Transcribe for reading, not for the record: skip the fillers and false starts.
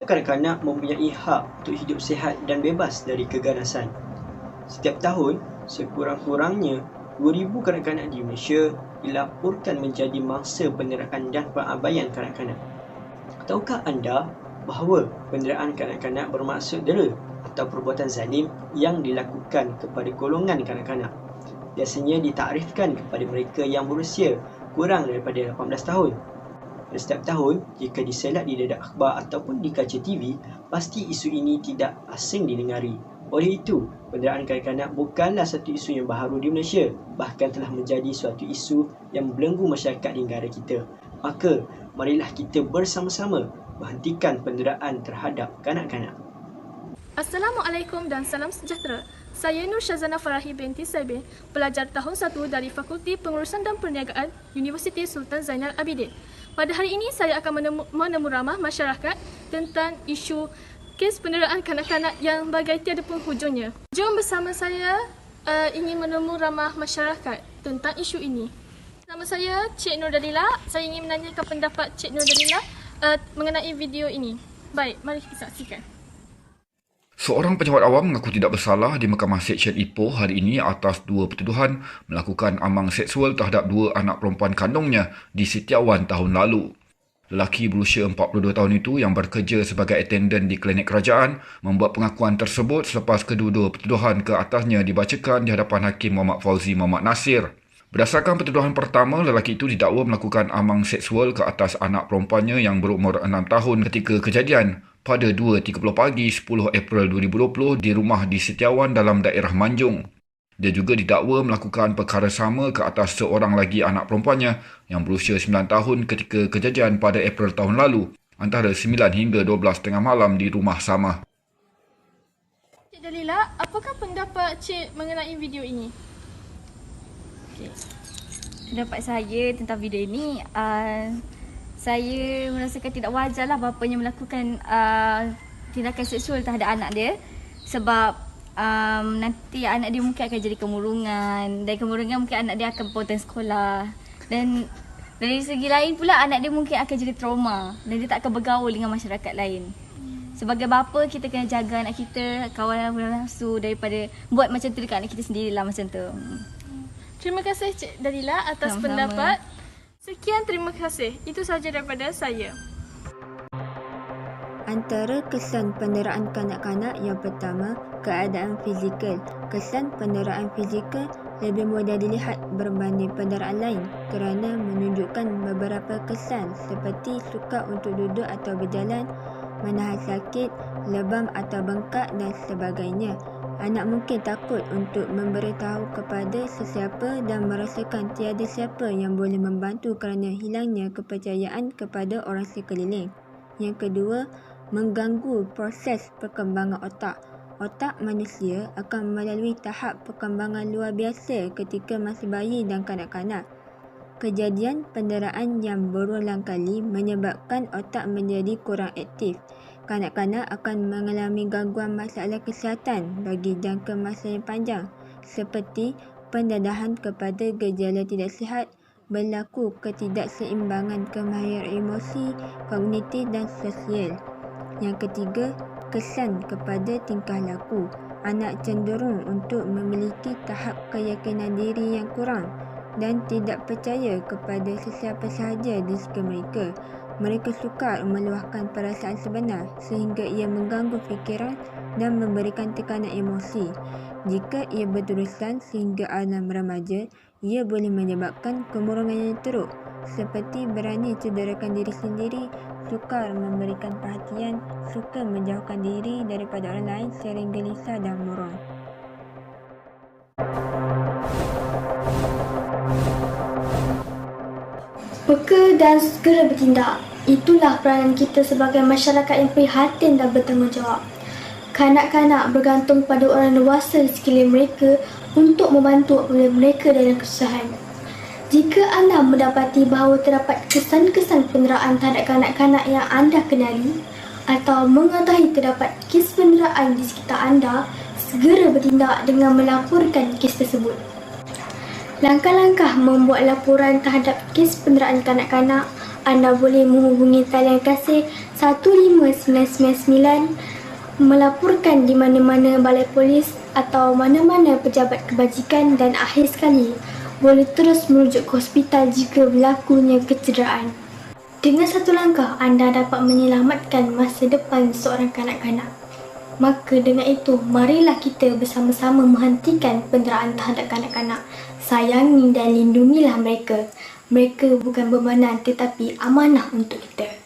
Kanak-kanak mempunyai hak untuk hidup sihat dan bebas dari keganasan. Setiap tahun, sekurang-kurangnya 2,000 kanak-kanak di Malaysia dilaporkan menjadi mangsa penderaan dan pengabaian kanak-kanak. Tahukah anda bahawa penderaan kanak-kanak bermaksud dera atau perbuatan zalim yang dilakukan kepada golongan kanak-kanak? Biasanya ditakrifkan kepada mereka yang berusia kurang daripada 18 tahun. Dan setiap tahun, jika diselat di dadak akhbar ataupun di kaca TV, pasti isu ini tidak asing didengari. Oleh itu, penderaan kanak-kanak bukanlah satu isu yang baharu di Malaysia, bahkan telah menjadi suatu isu yang membelenggu masyarakat di negara kita. Maka, marilah kita bersama-sama menghentikan penderaan terhadap kanak-kanak. Assalamualaikum dan salam sejahtera. Saya Nur Syazana Farahi binti Saibin, pelajar tahun 1 dari Fakulti Pengurusan dan Perniagaan Universiti Sultan Zainal Abidin. Pada hari ini saya akan menemu ramah masyarakat tentang isu kes penderaan kanak-kanak yang bagai tiada penghujungnya. Jom bersama saya ingin menemu ramah masyarakat tentang isu ini. Nama saya Cik Nur Dalila. Saya ingin menanyakan pendapat Cik Nur Dalila mengenai video ini. Baik, mari kita saksikan. Seorang penjawat awam mengaku tidak bersalah di Mahkamah Seksyen Ipoh hari ini atas dua pertuduhan melakukan amang seksual terhadap dua anak perempuan kandungnya di Setiawan tahun lalu. Lelaki berusia 42 tahun itu yang bekerja sebagai attendant di klinik kerajaan membuat pengakuan tersebut selepas kedua-dua pertuduhan ke atasnya dibacakan di hadapan Hakim Muhammad Fauzi Muhammad Nasir. Berdasarkan pertuduhan pertama, lelaki itu didakwa melakukan amang seksual ke atas anak perempuannya yang berumur 6 tahun ketika kejadian pada 2.30 pagi 10 April 2020 di rumah di Setiawan dalam daerah Manjung. Dia juga didakwa melakukan perkara sama ke atas seorang lagi anak perempuannya yang berusia 9 tahun ketika kejadian pada April tahun lalu, antara 9 hingga 12 tengah malam di rumah sama. Cik Dalila, apakah pendapat Cik mengenai video ini? Okay. Pendapat saya tentang video ini, saya merasakan tidak wajarlah bapanya melakukan tindakan seksual terhadap anak dia sebab nanti anak dia mungkin akan jadi kemurungan dan kemurungan mungkin anak dia akan potong sekolah dan dari segi lain pula anak dia mungkin akan jadi trauma dan dia tak akan bergaul dengan masyarakat lain. Sebagai bapa kita kena jaga anak kita, kawal nafsu daripada buat macam tu dekat anak kita sendirilah macam tu. Terima kasih Cik Dalila atas pendapat. Sekian, terima kasih. Itu sahaja daripada saya. Antara kesan penderaan kanak-kanak yang pertama, keadaan fizikal. Kesan penderaan fizikal lebih mudah dilihat berbanding penderaan lain kerana menunjukkan beberapa kesan seperti sukar untuk duduk atau berjalan, menahan sakit, lebam atau bengkak dan sebagainya. Anak mungkin takut untuk memberitahu kepada sesiapa dan merasakan tiada siapa yang boleh membantu kerana hilangnya kepercayaan kepada orang sekeliling. Yang kedua, mengganggu proses perkembangan otak. Otak manusia akan melalui tahap perkembangan luar biasa ketika masih bayi dan kanak-kanak. Kejadian penderaan yang berulang kali menyebabkan otak menjadi kurang aktif. Kanak-kanak akan mengalami gangguan masalah kesihatan bagi jangka masa yang panjang seperti pendadahan kepada gejala tidak sihat, berlaku ketidakseimbangan kemahiran emosi, kognitif dan sosial. Yang ketiga, kesan kepada tingkah laku. Anak cenderung untuk memiliki tahap keyakinan diri yang kurang dan tidak percaya kepada sesiapa sahaja di sekitar mereka. Mereka sukar meluahkan perasaan sebenar sehingga ia mengganggu fikiran dan memberikan tekanan emosi. Jika ia berterusan sehingga alam remaja, ia boleh menyebabkan kemurungan yang teruk seperti berani cederakan diri sendiri, sukar memberikan perhatian, suka menjauhkan diri daripada orang lain, sering gelisah dan murung. Peka dan segera bertindak. Itulah peranan kita sebagai masyarakat yang prihatin dan bertanggungjawab. Kanak-kanak bergantung pada orang dewasa di sekeliling mereka untuk membantu apabila mereka dalam kesusahan. Jika anda mendapati bahawa terdapat kesan-kesan penderaan terhadap kanak-kanak yang anda kenali atau mengetahui terdapat kes penderaan di sekitar anda, segera bertindak dengan melaporkan kes tersebut. Langkah-langkah membuat laporan terhadap kes penderaan kanak-kanak, anda boleh menghubungi talian kasih 1599 melaporkan di mana-mana balai polis atau mana-mana pejabat kebajikan dan akhir sekali boleh terus merujuk ke hospital jika berlakunya kecederaan. Dengan satu langkah, anda dapat menyelamatkan masa depan seorang kanak-kanak. Maka dengan itu, marilah kita bersama-sama menghentikan penderaan terhadap kanak-kanak. Sayangi dan lindungilah mereka. Mereka bukan bebanan tetapi amanah untuk kita.